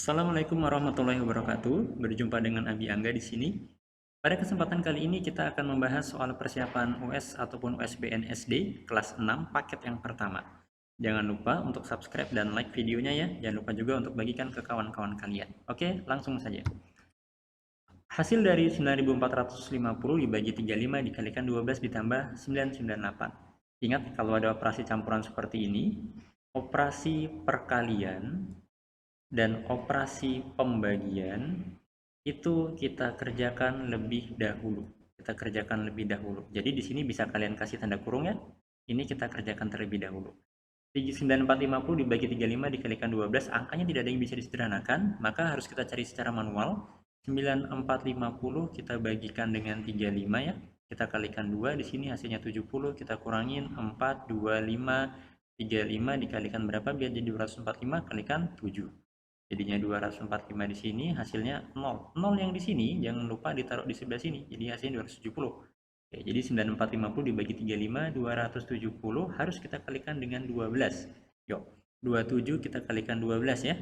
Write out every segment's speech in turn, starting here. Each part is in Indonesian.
Assalamualaikum warahmatullahi wabarakatuh. Berjumpa dengan Abi Angga di sini. Pada kesempatan kali ini kita akan membahas soal persiapan US ataupun USBN SD kelas 6 paket yang pertama. Jangan lupa untuk subscribe dan like videonya ya. Jangan lupa juga untuk bagikan ke kawan-kawan kalian. Oke, langsung saja. Hasil dari 9450 dibagi 35 dikalikan 12 ditambah 998. Ingat kalau ada operasi campuran seperti ini, operasi perkalian dan operasi pembagian itu kita kerjakan lebih dahulu. Kita kerjakan lebih dahulu. Jadi di sini bisa kalian kasih tanda kurung ya. Ini kita kerjakan terlebih dahulu. 9450 dibagi 35 dikalikan 12, angkanya tidak ada yang bisa disederhanakan, maka harus kita cari secara manual. 9450 kita bagikan dengan 35 ya. Kita kalikan 2, di sini hasilnya 70, kita kurangin 4, 25, 35 dikalikan berapa biar jadi 245 kalikan 7. Jadinya 245 di sini hasilnya 0. 0 yang di sini jangan lupa ditaruh di sebelah sini. Jadi hasilnya 270. Oke, jadi 9450 dibagi 35, 270 harus kita kalikan dengan 12. Yuk, 27 kita kalikan 12 ya.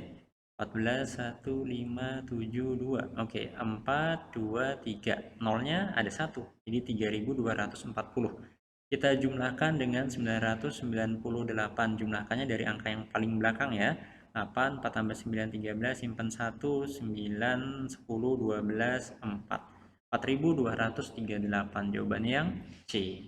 14, 1, 5, 7, 2. Oke, 4, 2, 3. Nolnya ada 1. Jadi 3240. Kita jumlahkan dengan 998. Jumlahkannya dari angka yang paling belakang ya. 8, 4 tambah 9, 13, simpan 1, 9, 10, 12, 4. 4238. Jawabannya yang C.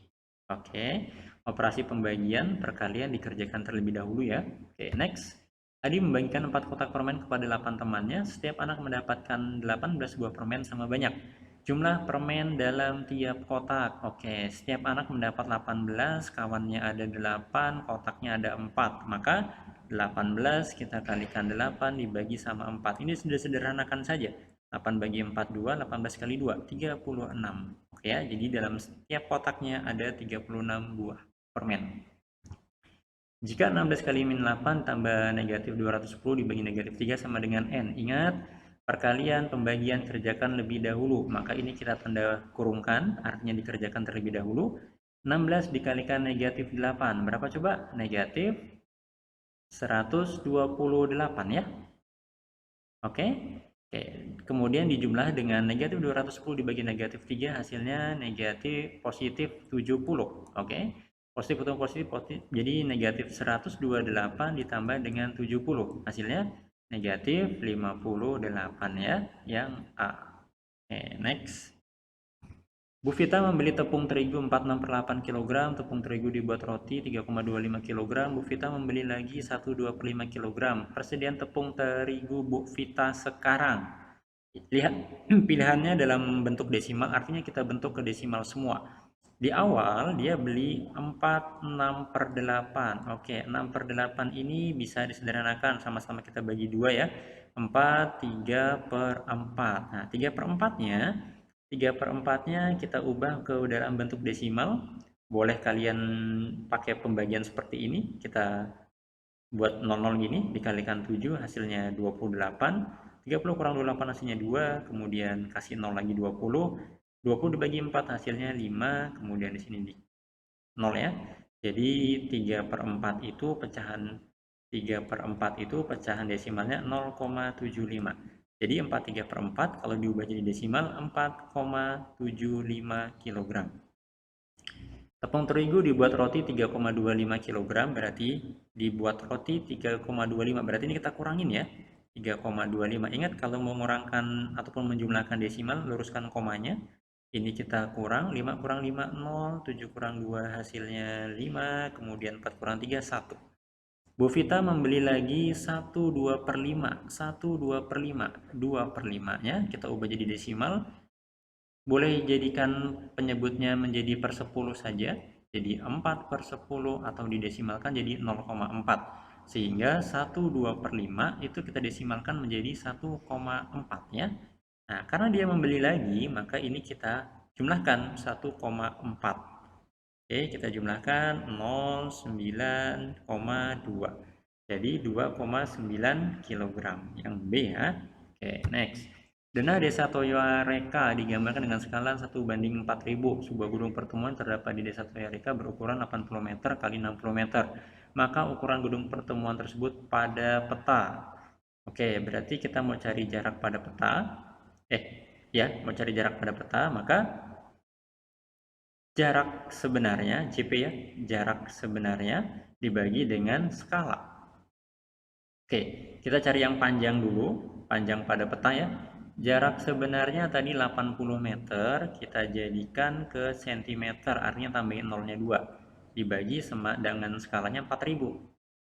Oke. Operasi pembagian perkalian dikerjakan terlebih dahulu ya. Oke, next. Adi membagikan 4 kotak permen kepada 8 temannya. Setiap anak mendapatkan 18 buah permen sama banyak. Jumlah permen dalam tiap kotak. Oke, setiap anak mendapat 18, kawannya ada 8, kotaknya ada 4. Maka 18 kita kalikan 8 dibagi sama 4. Ini sudah sederhanakan saja. 8 bagi 4, 2, 18 kali 2, 36. Oke ya, jadi dalam setiap kotaknya ada 36 buah permen. Jika 16 kali min 8 tambah negatif 210 dibagi negatif 3 sama dengan N. Ingat, perkalian pembagian kerjakan lebih dahulu. Maka ini kita tanda kurungkan, artinya dikerjakan terlebih dahulu. 16 dikalikan negatif 8. Berapa coba? Negatif 128 ya. Oke. Oke. Kemudian dijumlah dengan negatif 210 dibagi negatif 3 hasilnya negatif positif 70. Oke. Positif atau positif, positif. Jadi negatif 128 ditambah dengan 70. Hasilnya negatif 58 ya. Yang A. Oke, next. Bu Vita membeli tepung terigu 46/8 kg, tepung terigu dibuat roti 3,25 kg, Bu Vita membeli lagi 1,25 kg. Persediaan tepung terigu Bu Vita sekarang. Lihat pilihannya dalam bentuk desimal, artinya kita bentuk ke desimal semua. Di awal dia beli 46/8. Oke, 6/8 ini bisa disederhanakan, sama-sama kita bagi 2 ya. 4, 3/4. Nah, 3/4-nya 3/4-nya kita ubah ke dalam bentuk desimal. Boleh kalian pakai pembagian seperti ini. Kita buat 00 gini, dikalikan 7 hasilnya 28. 30 kurang 28 hasilnya 2, kemudian kasih 0 lagi 20. 20 dibagi 4 hasilnya 5, kemudian di sini di 0 ya. Jadi 3/4 itu pecahan 3/4 itu pecahan desimalnya 0,75. Jadi 43/4 kalau diubah jadi desimal 4,75 kg. Tepung terigu dibuat roti 3,25 kg, berarti dibuat roti 3,25, berarti ini kita kurangin ya. 3,25. Ingat kalau mau mengurangkan ataupun menjumlahkan desimal, luruskan komanya. Ini kita kurang, 5 kurang 5, 0, 7 kurang 2 hasilnya 5, kemudian 4 kurang 3, 1. Bu Vita membeli lagi 1/2/5, 1/2/5, 2/5-nya kita ubah jadi desimal. Boleh jadikan penyebutnya menjadi per 10 saja, jadi 4/10 atau didesimalkan jadi 0,4. Sehingga 1/2/5 itu kita desimalkan menjadi 1,4 ya. Nah, karena dia membeli lagi, maka ini kita jumlahkan 1,4. Oke, kita jumlahkan 09,2. Jadi 2,9 kg. Yang B ya. Oke, next. Denah Desa Toyareka digambarkan dengan skala 1/4000. Sebuah gedung pertemuan terdapat di Desa Toyareka berukuran 80 meter x 60 meter. Maka ukuran gedung pertemuan tersebut pada peta Oke, berarti kita mau cari jarak pada peta. Mau cari jarak pada peta, maka jarak sebenarnya, JP ya, jarak sebenarnya dibagi dengan skala. Oke, kita cari yang panjang dulu, panjang pada peta ya. Jarak sebenarnya tadi 80 meter, kita jadikan ke cm, artinya tambahin nolnya 2. Dibagi sama dengan skalanya 4000.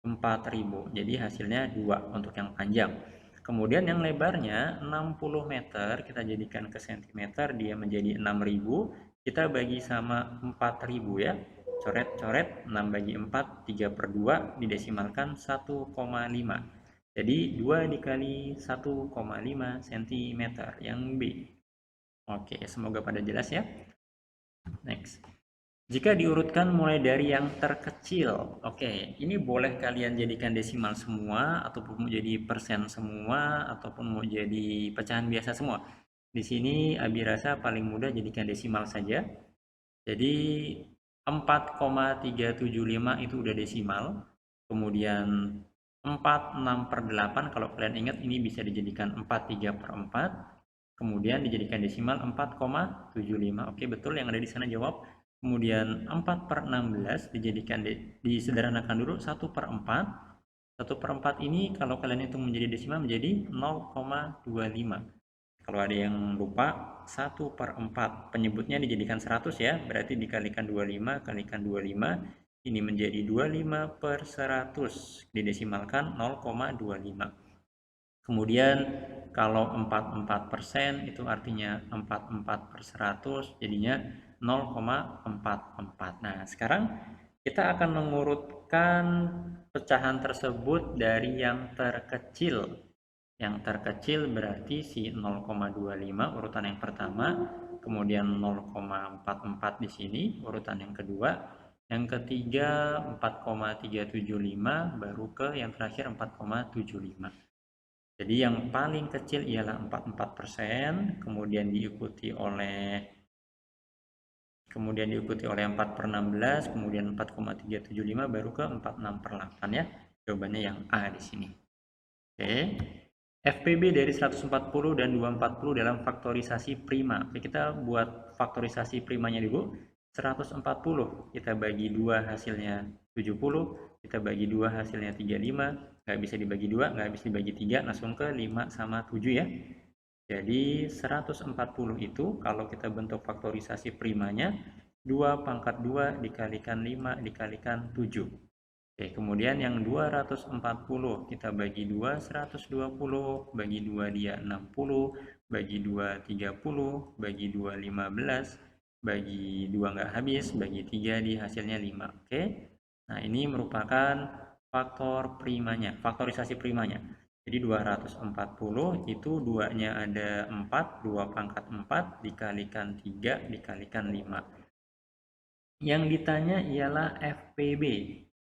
4000, jadi hasilnya 2 untuk yang panjang. Kemudian yang lebarnya 60 meter, kita jadikan ke cm, dia menjadi 6000. Kita bagi sama 4000 ya. Coret-coret, 6 bagi 4, 3 per 2, didesimalkan 1,5. Jadi 2 dikali 1,5 cm, yang B. Oke, semoga pada jelas ya. Next. Jika diurutkan mulai dari yang terkecil, oke, ini boleh kalian jadikan desimal semua, ataupun mau jadi persen semua, ataupun mau jadi pecahan biasa semua. Di sini Abi rasa paling mudah jadikan desimal saja. Jadi 4,375 itu udah desimal. Kemudian 46/8, kalau kalian ingat ini bisa dijadikan 43/4. Kemudian dijadikan desimal 4,75. Oke, betul yang ada di sana jawab. Kemudian 4/16 dijadikan disederhanakan dulu 1/4. 1/4 ini kalau kalian hitung menjadi desimal menjadi 0,25. Kalau ada yang lupa, 1/4 penyebutnya dijadikan 100 ya, berarti dikalikan 25 kalikan 25, ini menjadi 25/100, didesimalkan 0,25. Kemudian kalau 44% itu artinya 44/100, jadinya 0,44. Nah, sekarang kita akan mengurutkan pecahan tersebut dari yang terkecil. Yang terkecil berarti si 0,25 urutan yang pertama, kemudian 0,44 di sini urutan yang kedua, yang ketiga 4,375, baru ke yang terakhir 4,75. Jadi yang paling kecil ialah 44%, kemudian diikuti oleh 4/16, kemudian 4,375, baru ke 46/8 ya. Jawabannya yang A di sini. Oke. FPB dari 140 dan 240 dalam faktorisasi prima. Oke, kita buat faktorisasi primanya dulu. 140 kita bagi 2 hasilnya 70, kita bagi 2 hasilnya 35, nggak bisa dibagi 2, nggak bisa dibagi 3, langsung ke 5 sama 7 ya. Jadi 140 itu kalau kita bentuk faktorisasi primanya 2/2 dikalikan 5 dikalikan 7. Oke, kemudian yang 240 kita bagi 2, 120, bagi 2 dia 60, bagi 2 30, bagi 2 15, bagi 2 nggak habis, bagi 3 di hasilnya 5. Oke. Nah, ini merupakan faktor primanya, faktorisasi primanya. Jadi 240 itu 2-nya ada 4, 2/4 dikalikan 3 dikalikan 5. Yang ditanya ialah FPB.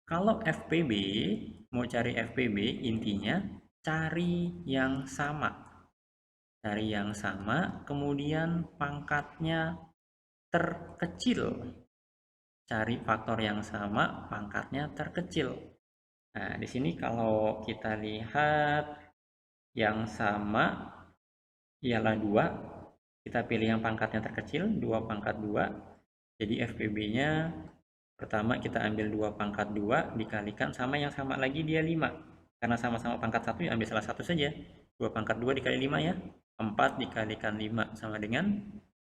Kalau FPB, mau cari FPB, intinya cari yang sama. Cari yang sama, kemudian pangkatnya terkecil. Cari faktor yang sama, pangkatnya terkecil. Nah, di sini kalau kita lihat yang sama ialah 2. Kita pilih yang pangkatnya terkecil, 2/2. Jadi FPB-nya pertama kita ambil 2/2 dikalikan sama yang sama lagi dia 5. Karena sama-sama pangkat 1 ya ambil salah satu saja. 2/2 dikali 5 ya. 4 dikalikan 5 sama dengan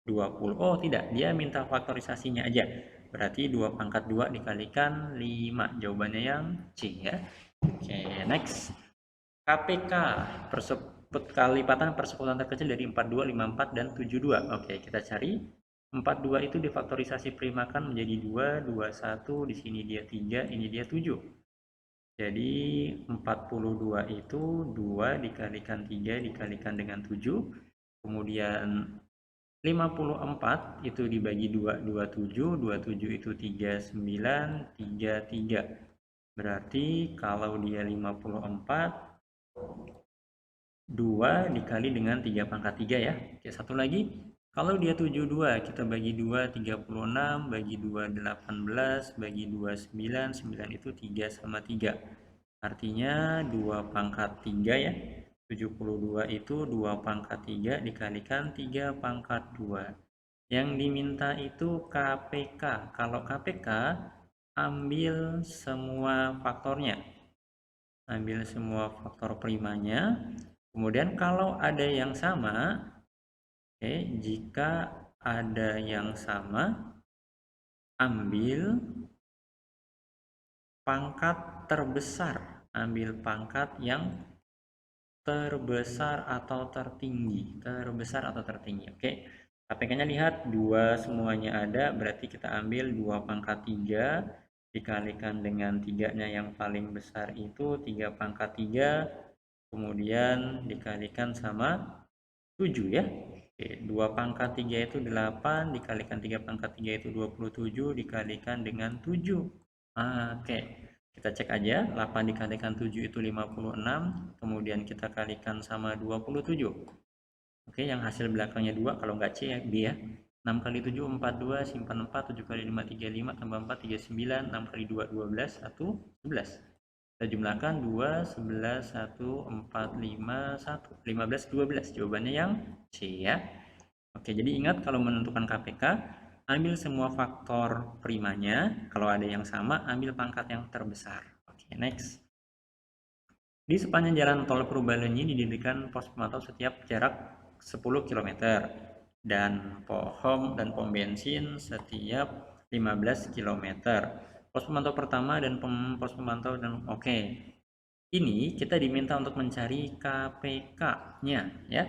20. Oh tidak, dia minta faktorisasinya aja. Berarti 2/2 dikalikan 5. Jawabannya yang C ya. Oke, next. KPK, kalipatan persekutuan terkecil dari 42, 54, dan 72. Oke, kita cari. 42 itu difaktorisasi primakan menjadi 2, 21, di sini dia 3, ini dia 7. Jadi 42 itu 2 dikalikan 3 dikalikan dengan 7. Kemudian 54 itu dibagi 2, 27. 27 itu 39, 33. Berarti kalau dia 54, 2 dikali dengan 3/3 ya. Oke, satu lagi. Kalau dia 72, kita bagi 2, 36, bagi 2, 18, bagi 2, 9, 9 itu 3 sama 3. Artinya 2/3 ya. 72 itu 2 pangkat 3 dikalikan 3 pangkat 2. Yang diminta itu KPK. Kalau KPK, ambil semua faktornya. Ambil semua faktor primanya. Kemudian kalau ada yang sama, jika ada yang sama, ambil pangkat terbesar. Ambil pangkat yang terbesar atau tertinggi. Terbesar atau tertinggi. Oke. KPK-nya lihat, 2 semuanya ada, berarti kita ambil 2 pangkat 3 dikalikan dengan 3-nya yang paling besar itu 3 pangkat 3, kemudian dikalikan sama 7 ya. Oke, 2 pangkat 3 itu 8, dikalikan 3 pangkat 3 itu 27, dikalikan dengan 7. Oke, kita cek aja, 8 dikalikan 7 itu 56, kemudian kita kalikan sama 27. Oke, yang hasil belakangnya 2, kalau nggak C ya, B ya. 6 kali 7, 42, simpan 4, 7 kali 5, 35, tambah 4, 39, 6 kali 2, 12, 1, 11. Kita jumlahkan 2, 11, 1, 4, 5, 1, 15, 12. Jawabannya yang C ya. Oke, jadi ingat kalau menentukan KPK, ambil semua faktor primanya. Kalau ada yang sama, ambil pangkat yang terbesar. Oke, next. Di sepanjang jalan tol Purbalenyi didirikan pos pemantau setiap jarak 10 km dan pom bensin setiap 15 km. Pos pemantau pertama dan pos pemantau dan oke. Ini kita diminta untuk mencari KPK-nya ya.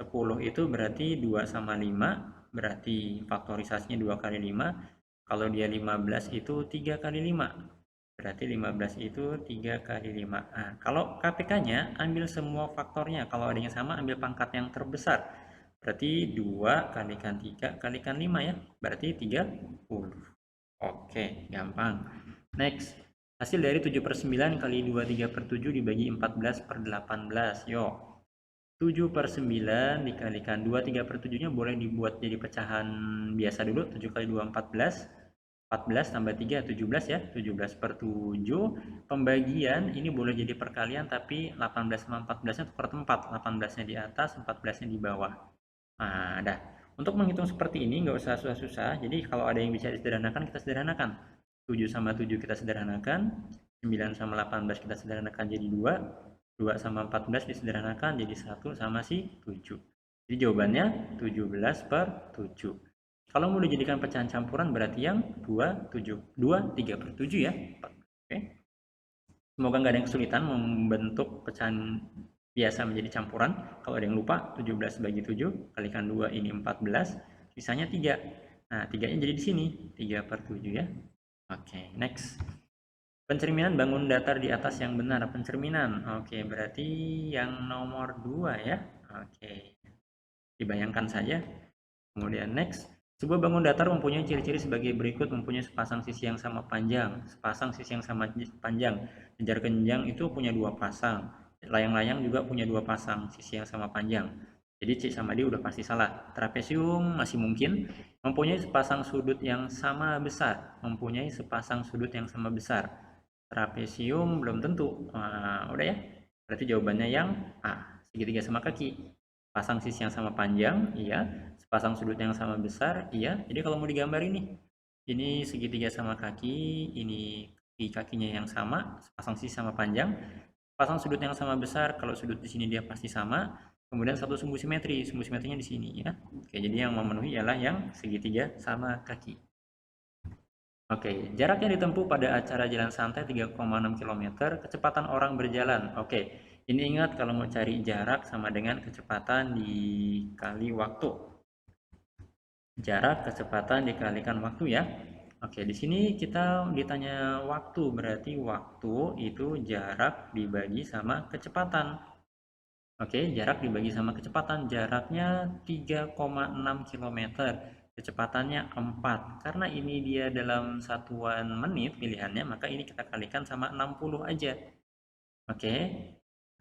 10 itu berarti 2 sama 5, berarti faktorisasinya 2 kali 5. Kalau dia 15 itu 3 kali 5. Berarti 15 itu 3 kali 5. Nah, kalau KPK-nya ambil semua faktornya. Kalau ada yang sama ambil pangkat yang terbesar. Berarti 2 kalikan 3 kalikan 5 ya. Berarti 30. Oke, gampang. Next. Hasil dari 7/9 kali 23/7 dibagi 14/18. Yuk. 7/9 dikalikan 23/7-nya boleh dibuat jadi pecahan biasa dulu. 7 kali 2, 14. 14 tambah 3, 17 ya. 17/7. Pembagian ini boleh jadi perkalian, tapi 18 sama 14-nya tukar tempat. 18-nya di atas, 14-nya di bawah. Nah, dah. Untuk menghitung seperti ini nggak usah susah-susah. Jadi kalau ada yang bisa disederhanakan, kita sederhanakan. 7 sama 7 kita sederhanakan. 9 sama 18 kita sederhanakan jadi 2. 2 sama 14 disederhanakan jadi 1 sama si 7. Jadi jawabannya 17/7. Kalau mau dijadikan pecahan campuran berarti yang 3/7 ya. Oke. Semoga nggak ada yang kesulitan membentuk pecahan biasa menjadi campuran. Kalau ada yang lupa, 17 bagi 7 kalikan 2 ini 14, sisanya 3. Nah, 3-nya jadi di sini, 3/7 ya. Oke, next. Pencerminan bangun datar di atas yang benar. Pencerminan. Oke, berarti yang nomor 2 ya. Oke. Dibayangkan saja. Kemudian next. Sebuah bangun datar mempunyai ciri-ciri sebagai berikut: mempunyai sepasang sisi yang sama panjang, sepasang sisi yang sama panjang. Jejar kenjang itu punya 2 pasang. Layang-layang juga punya 2 pasang sisi yang sama panjang. Jadi C sama D udah pasti salah. Trapesium masih mungkin. Mempunyai sepasang sudut yang sama besar. Mempunyai sepasang sudut yang sama besar. Trapesium belum tentu. Nah, udah ya. Berarti jawabannya yang A. Segitiga sama kaki. Pasang sisi yang sama panjang, iya. Sepasang sudut yang sama besar, iya. Jadi kalau mau digambar ini segitiga sama kaki, ini kakinya yang sama, sepasang sisi sama panjang. Pasang sudut yang sama besar, kalau sudut di sini dia pasti sama. Kemudian satu sumbu simetrinya di sini ya. Oke, jadi yang memenuhi ialah yang segitiga sama kaki. Oke, jarak yang ditempuh pada acara jalan santai 3,6 km, kecepatan orang berjalan. Oke, ini ingat kalau mau cari jarak sama dengan kecepatan dikali waktu. Jarak, kecepatan dikalikan waktu ya. Oke, di sini kita ditanya waktu, berarti waktu itu jarak dibagi sama kecepatan. Oke, jarak dibagi sama kecepatan. Jaraknya 3,6 km. Kecepatannya 4. Karena ini dia dalam satuan menit pilihannya, maka ini kita kalikan sama 60 aja. Oke.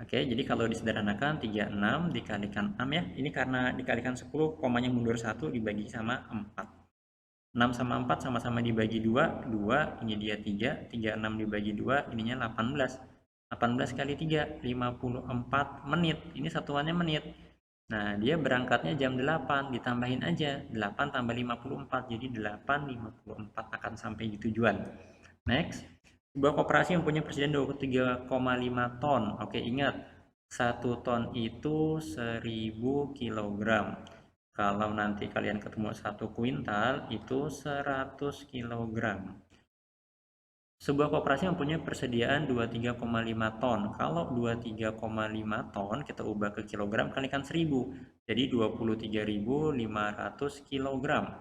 Oke, jadi kalau disederhanakan 36 dikalikan 6 ya. Ini karena dikalikan 10, komanya mundur 1 dibagi sama 4. 6 sama 4 sama-sama dibagi 2, 2, ini dia 3, 36 dibagi 2, ininya 18. 18 kali 3, 54 menit. Ini satuannya menit. Nah, dia berangkatnya jam 8, ditambahin aja. 8 tambah 54, jadi 8.54 akan sampai di tujuan. Next, sebuah koperasi yang punya presiden 23,5 ton. Oke, ingat, 1 ton itu 1000 kg. Kalau nanti kalian ketemu 1 kuintal, itu 100 kg. Sebuah koperasi mempunyai persediaan 23,5 ton. Kalau 23,5 ton kita ubah ke kilogram kalikan 1000. Jadi 23.500 kilogram.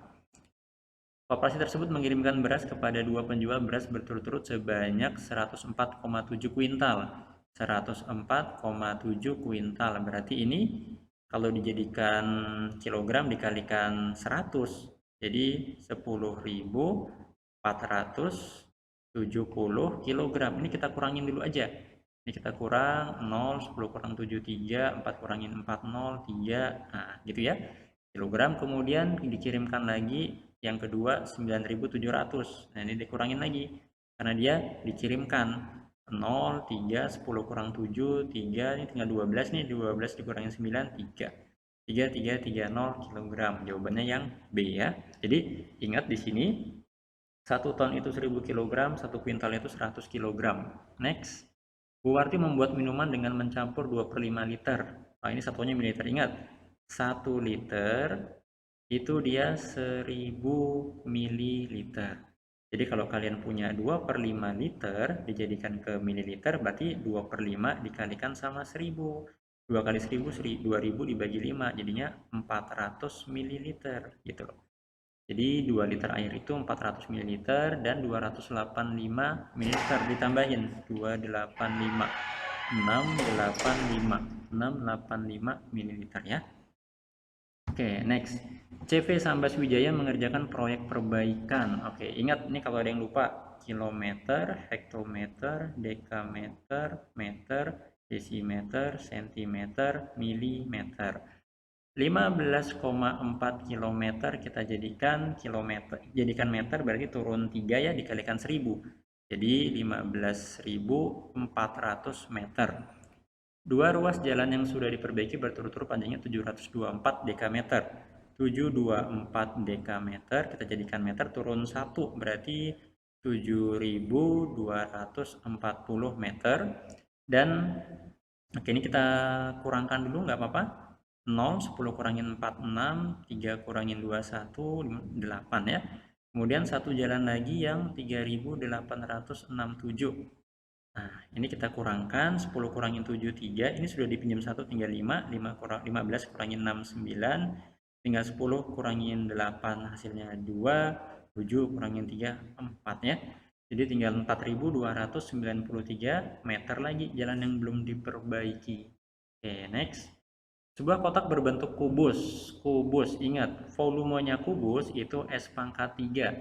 Koperasi tersebut mengirimkan beras kepada 2 penjual beras berturut-turut sebanyak 104,7 kuintal. 104,7 kuintal. Berarti ini kalau dijadikan kilogram dikalikan 100. Jadi 10.470 kilogram. Ini kita kurangin dulu aja. Ini kita kurang 0, 10 kurang 7, 3, 4 kurangin 4, 0, 3. Nah, gitu ya. Kilogram, kemudian dikirimkan lagi yang kedua 9.700. Nah, ini dikurangin lagi. Karena dia dikirimkan 0, 3, 10 kurang 7, 3, ini tinggal 12 nih. 12 dikurangin 9, 3. 3330 kg. Jawabannya yang B ya. Jadi ingat di sini 1 ton itu 1000 kg, 1 kuintal itu 100 kg. Next. Bu Warti membuat minuman dengan mencampur 2/5 liter. Nah, ini satuannya mililiter. Ingat, 1 liter itu dia 1000 mililiter. Jadi kalau kalian punya 2/5 liter dijadikan ke mililiter, berarti 2/5 dikalikan sama 1000. 2 kali 1000, 2000 dibagi 5, jadinya 400 mililiter gitu loh. Jadi 2 liter air itu 400 ml dan 285 ml ditambahin 285 685 ml ya. Oke, next. CV Sambas Wijaya mengerjakan proyek perbaikan. Oke, ingat ini kalau ada yang lupa, kilometer, hektometer, dekameter, meter, desimeter, sentimeter, milimeter. 15,4 km kita jadikan meter, berarti turun 3 ya, dikalikan 1000. Jadi 15.400 meter. Dua ruas jalan yang sudah diperbaiki berturut-turut panjangnya 724 dekameter. 724 dekameter kita jadikan meter, turun 1 berarti 7.240 meter. Dan oke, ini kita kurangkan dulu nggak apa-apa. 0, 10 kurangin 4, 6, 3 kurangin 2, 1, 8 ya. Kemudian satu jalan lagi yang 3867. Nah, ini kita kurangkan 10 kurangin 7, 3. Ini sudah dipinjam 1 tinggal 5, 15 kurangin 6, 9. Tinggal 10 kurangin 8 hasilnya 2, 7 kurangin 3, 4 ya. Jadi tinggal 4.293 meter lagi jalan yang belum diperbaiki. Oke, next. Sebuah kotak berbentuk kubus. Kubus, ingat, volumenya kubus itu S pangkat 3.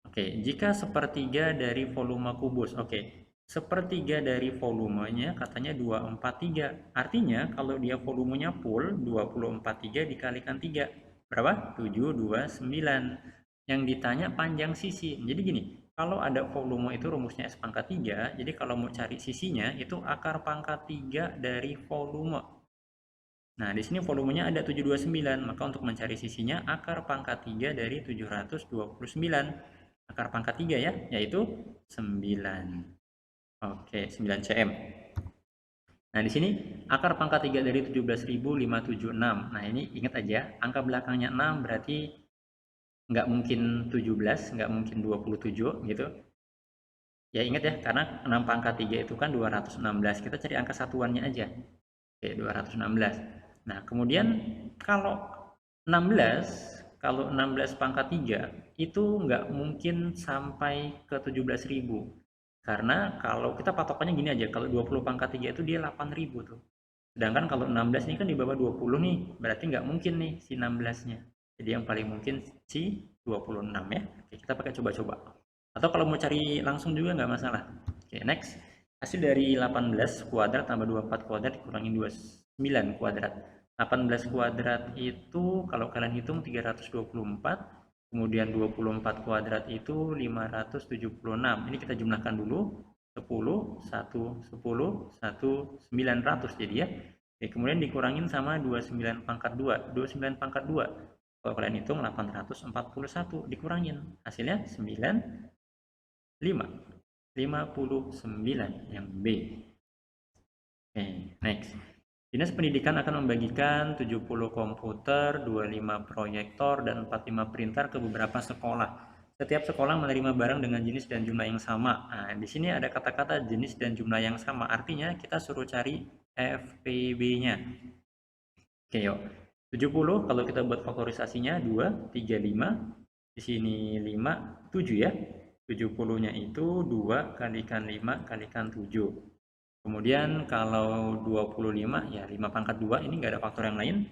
Oke, jika sepertiga dari volume kubus. Oke, sepertiga dari volumenya katanya 243. Artinya kalau dia volumenya full 243 dikalikan 3. Berapa? 729. Yang ditanya panjang sisi. Jadi gini, kalau ada volume itu rumusnya S pangkat 3. Jadi kalau mau cari sisinya itu akar pangkat 3 dari volume. Nah, di sini volumenya ada 729, maka untuk mencari sisinya akar pangkat 3 dari 729. Akar pangkat 3 ya, yaitu 9. Oke, 9 cm. Nah, di sini akar pangkat 3 dari 17.576. Nah, ini ingat aja, angka belakangnya 6 berarti nggak mungkin 17, nggak mungkin 27 gitu. Ya ingat ya, karena 6 pangkat 3 itu kan 216. Kita cari angka satuannya aja. Oke, 216. Nah, kemudian kalau 16 pangkat 3 itu nggak mungkin sampai ke 17.000. Karena kalau kita patokannya gini aja, kalau 20 pangkat 3 itu dia 8.000 tuh. Sedangkan kalau 16 ini kan di bawah 20 nih, berarti nggak mungkin nih si 16-nya. Jadi yang paling mungkin si 26 ya. Oke, kita pakai coba-coba. Atau kalau mau cari langsung juga nggak masalah. Oke, next. Hasil dari 18 kuadrat tambah 24 kuadrat dikurangi 29 kuadrat. 18 kuadrat itu kalau kalian hitung 324, kemudian 24 kuadrat itu 576. Ini kita jumlahkan dulu. 10, 1, 10, 1, 900 jadi ya. Oke, kemudian dikurangin sama 29 pangkat 2. 29 pangkat 2. Kalau kalian hitung 841 dikurangin. Hasilnya 95. 59 yang B. Oke, next. Dinas Pendidikan akan membagikan 70 komputer, 25 proyektor, dan 45 printer ke beberapa sekolah. Setiap sekolah menerima barang dengan jenis dan jumlah yang sama. Nah, di sini ada kata-kata jenis dan jumlah yang sama. Artinya kita suruh cari FPB-nya. Oke, yuk. 70 kalau kita buat faktorisasinya 2, 3, 5. Di sini 5, 7 ya. 70-nya itu 2 kalikan 5 kalikan 7. Kemudian kalau 25 ya 5 pangkat 2, ini nggak ada faktor yang lain.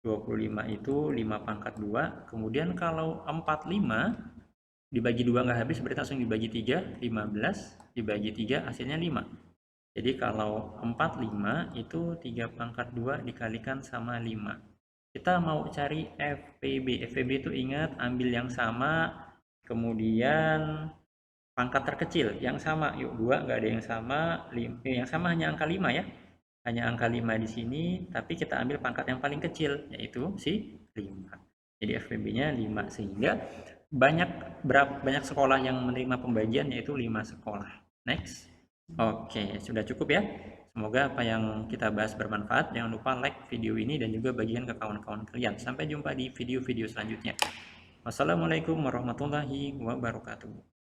25 itu 5 pangkat 2. Kemudian kalau 45 dibagi 2 nggak habis, berarti langsung dibagi 3. 15 dibagi 3 hasilnya 5. Jadi kalau 45 itu 3 pangkat 2 dikalikan sama 5. Kita mau cari FPB. FPB itu ingat ambil yang sama, kemudian pangkat terkecil yang sama. Yuk, 2 nggak ada yang sama, yang sama hanya angka 5 ya. Hanya angka 5 di sini, tapi kita ambil pangkat yang paling kecil, yaitu si 5. Jadi FPB-nya 5, sehingga banyak sekolah yang menerima pembagian, yaitu 5 sekolah. Next. Oke, sudah cukup ya. Semoga apa yang kita bahas bermanfaat. Jangan lupa like video ini dan juga bagikan ke kawan-kawan kalian. Sampai jumpa di video-video selanjutnya. Wassalamualaikum warahmatullahi wabarakatuh.